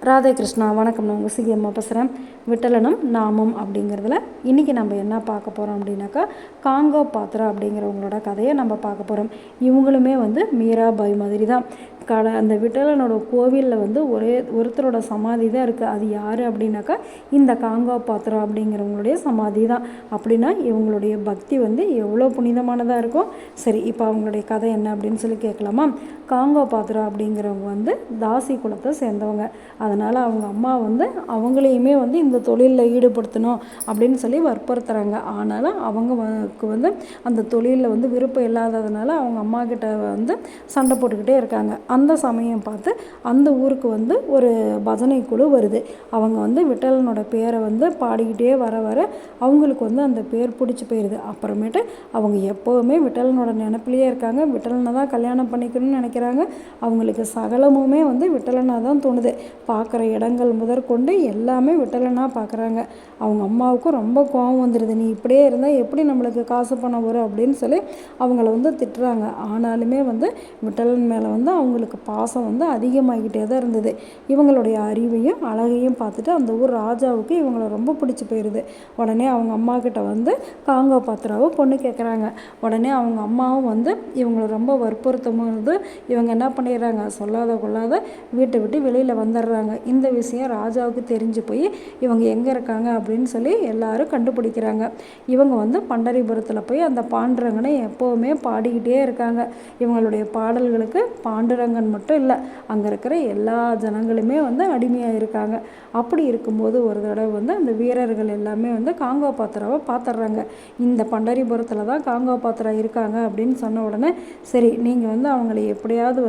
ராதே கிருஷ்ணா. வணக்கம். நான் உங்கள் சிஎம்மா பேசுகிறேன். விட்டலனும் நாமும் அப்படிங்கிறதுல இன்றைக்கி நம்ம என்ன பார்க்க போகிறோம் அப்படின்னாக்கா, காங்கோ பாத்ரா அப்படிங்கிறவங்களோட கதையை நம்ம பார்க்க போகிறோம். இவங்களுமே மீராபாய் மாதிரி தான். அந்த விட்டலனோட கோவிலில் ஒருத்தரோட சமாதி தான் இருக்குது. அது யார் அப்படின்னாக்கா, இந்த காங்கோ பாத்ரா அப்படிங்கிறவங்களுடைய சமாதி தான். அப்படின்னா இவங்களுடைய பக்தி எவ்வளோ புனிதமானதாக இருக்கும். சரி, இப்போ அவங்களுடைய கதை என்ன அப்படின்னு சொல்லி கேட்கலாமா? காங்கோ பாத்ரா அப்படிங்கிறவங்க தாசி குலத்தை சேர்ந்தவங்க. அதனால் அவங்க அம்மா அவங்களையுமே இந்த தொழிலில் ஈடுபடுத்தணும் அப்படின்னு சொல்லி வற்புறுத்துறாங்க. ஆனாலும் அவங்களுக்கு அந்த தொழிலில் விருப்பம் இல்லாததுனால அவங்க அம்மா கிட்ட சண்டை போட்டுக்கிட்டே இருக்காங்க. அந்த சமயம் பார்த்து அந்த ஊருக்கு ஒரு பஜனை குழு வருது. அவங்க விட்டலனோட பேரை பாடிக்கிட்டே வர வர அவங்களுக்கு அந்த பேர் பிடிச்சி போயிடுது. அப்புறமேட்டு அவங்க எப்போவுமே விட்டலனோட நினப்பிலேயே இருக்காங்க. விட்டலனை தான் கல்யாணம் பண்ணிக்கணும்னு நினைக்கிறாங்க. அவங்களுக்கு சகலமுமே விட்டலனாக தான் தோணுது. பார்க்குற இடங்கள் முதற்கொண்டு எல்லாமே விட்டலனாக பார்க்குறாங்க. அவங்க அம்மாவுக்கும் ரொம்ப கோபம் வந்துடுது. நீ இப்படியே இருந்தால் எப்படி நம்மளுக்கு காசு பணம் வரும் அப்படின்னு சொல்லி அவங்கள திட்டுறாங்க. ஆனாலுமே விட்டலன் மேலே அவங்களுக்கு பாசம் அதிகமாகிக்கிட்டே தான் இருந்தது. இவங்களுடைய அறிவையும் அழகையும் பார்த்துட்டு அந்த ஊர் ராஜாவுக்கு இவங்களை ரொம்ப பிடிச்சி போயிடுது. உடனே அவங்க அம்மா கிட்ட காங்கோ பாத்ராவை பொண்ணு கேட்குறாங்க. உடனே அவங்க அம்மாவும் இவங்களை ரொம்ப வற்புறுத்தும் போது இவங்க என்ன பண்ணிடுறாங்க, சொல்லாத கொள்ளாத வீட்டை விட்டு வெளியில் வந்துடுறாங்க. இந்த விஷயம் ராஜாவுக்கு தெரிஞ்சு போய் இவங்க எங்கே இருக்காங்க அப்படின்னு சொல்லி எல்லாரும் கண்டுபிடிக்கிறாங்க. இவங்க பண்டரிபுரத்தில் போய் அந்த பாண்டுரங்கனை எப்போவுமே பாடிக்கிட்டே இருக்காங்க. இவங்களுடைய பாடல்களுக்கு பாண்டுரங்கன் மட்டும் இல்லை, அங்கே இருக்கிற எல்லா ஜனங்களுமே அடிமையாக இருக்காங்க. அப்படி இருக்கும்போது ஒரு தடவை அந்த வீரர்கள் எல்லாமே காங்கோ பாத்ராவை பார்த்துட்றாங்க. இந்த பண்டரிபுரத்தில் தான் காங்கோ பாத்ரா இருக்காங்க அப்படின்னு சொன்ன உடனே, சரி நீங்கள் அவங்களை எப்படியாவது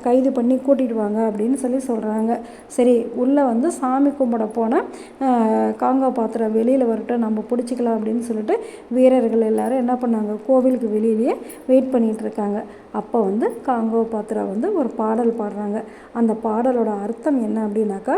கைது பண்ணி கூட்டிகிட்டு வாங்க அப்படின்னு சொல்லி சொல்கிறாங்க. சரி, உள்ளே சாமி கும்பிட போனால் காங்கோ பாத்ரா வெளியில் வரட்டும், நம்ம பிடிச்சிக்கலாம் அப்படின்னு சொல்லிட்டு வீரர்கள் எல்லாரும் என்ன பண்ணாங்க, கோவிலுக்கு வெளியிலேயே வெயிட் பண்ணிகிட்டு இருக்காங்க. அப்போ காங்கோ பாத்ரா ஒரு பாடல் பாடுறாங்க. அந்த பாடலோட அர்த்தம் என்ன அப்படின்னாக்கா,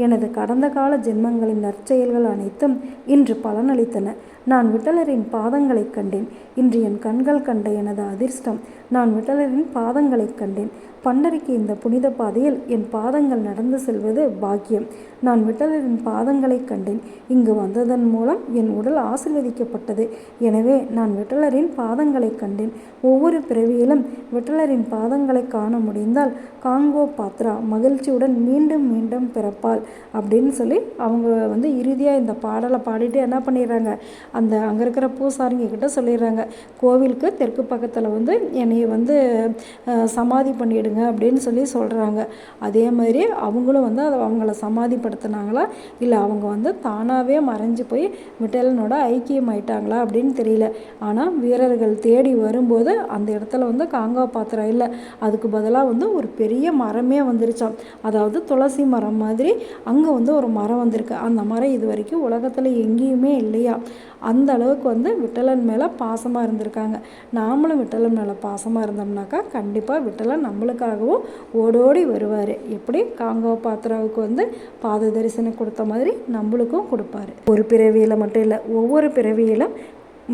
எனது கடந்த கால ஜென்மங்களின் நற்செயல்கள் அனைத்தும் இன்று பலனளித்தன. நான் விட்டலரின் பாதங்களை கண்டேன். இன்று என் கண்கள் கண்ட எனது அதிர்ஷ்டம். நான் விட்டலரின் பாதங்களை கண்டேன். பண்டரிக்கு இந்த புனித பாதையில் என் பாதங்கள் நடந்து செல்வது பாக்கியம். நான் விட்டலரின் பாதங்களை கண்டேன். இங்கு வந்ததன் மூலம் என் உடல் ஆசீர்வதிக்கப்பட்டது. எனவே நான் விட்டலரின் பாதங்களை கண்டேன். ஒவ்வொரு பிறவியிலும் விட்டலரின் பாதங்களை காண முடிந்தால் காங்கோ பாத்ரா மகிழ்ச்சியுடன் மீண்டும் மீண்டும் பிறப்பாள் அப்படின்னு சொல்லி அவங்க இறுதியாக இந்த பாடலை பாடிட்டு என்ன பண்ணிடுறாங்க, அங்கே இருக்கிற பூசாரிங்க கிட்ட சொல்லிடுறாங்க, கோவிலுக்கு தெற்கு பக்கத்தில் என்னை சமாதி பண்ணிடுங்க அப்படின்னு சொல்லி சொல்கிறாங்க. அதே மாதிரி அவங்களும் அதை அவங்கள சமாதிப்படுத்தினாங்களா இல்லை அவங்க தானாகவே மறைஞ்சு போய் விட்டலனோட ஐக்கியம் ஆயிட்டாங்களா அப்படின்னு தெரியல. ஆனால் வீரர்கள் தேடி வரும்போது அந்த இடத்துல காங்கோ பாத்ரா இல்லை. அதுக்கு பதிலாக ஒரு பெரிய மரமே வந்துருச்சாம். அதாவது துளசி மரம் மாதிரி அங்கே ஒரு மரம் வந்திருக்கு. அந்த மரம் இது வரைக்கும் உலகத்தில் எங்கேயுமே இல்லையா. அந்த அளவுக்கு விட்டலன் மேலே பாசமாக இருந்திருக்காங்க. நாமளும் விட்டலன் மேலே பாசமாக இருந்தோம்னாக்கா கண்டிப்பாக விட்டலன் நம்மளுக்காகவும் ஓடோடி வருவார். எப்படி காங்கோ பாத்ராவுக்கு பாத தரிசனம் கொடுத்த மாதிரி நம்மளுக்கும் கொடுப்பாரு. ஒரு பிறவியில் மட்டும் இல்லை, ஒவ்வொரு பிறவியிலும்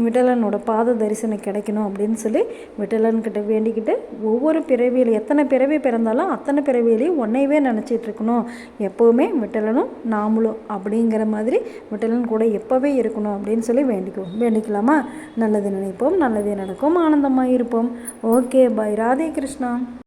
விட்டலனோட பாத தரிசனம் கிடைக்கணும் அப்படின்னு சொல்லி விட்டலன்கிட்ட வேண்டிக்கிட்டு ஒவ்வொரு பிறவியில் எத்தனை பிறவி பிறந்தாலும் அத்தனை பிறவியிலையும் ஒன்றையவே நினச்சிட்டு இருக்கணும். எப்போவுமே விட்டலனும் நாமளும் அப்படிங்கிற மாதிரி விட்டலன் கூட எப்போவே இருக்கணும் அப்படின்னு சொல்லி வேண்டிக்கலாமா? நல்லது நினைப்போம், நல்லதே நடக்கும், ஆனந்தமாக இருப்போம். ஓகே, பாய். ராதே கிருஷ்ணா.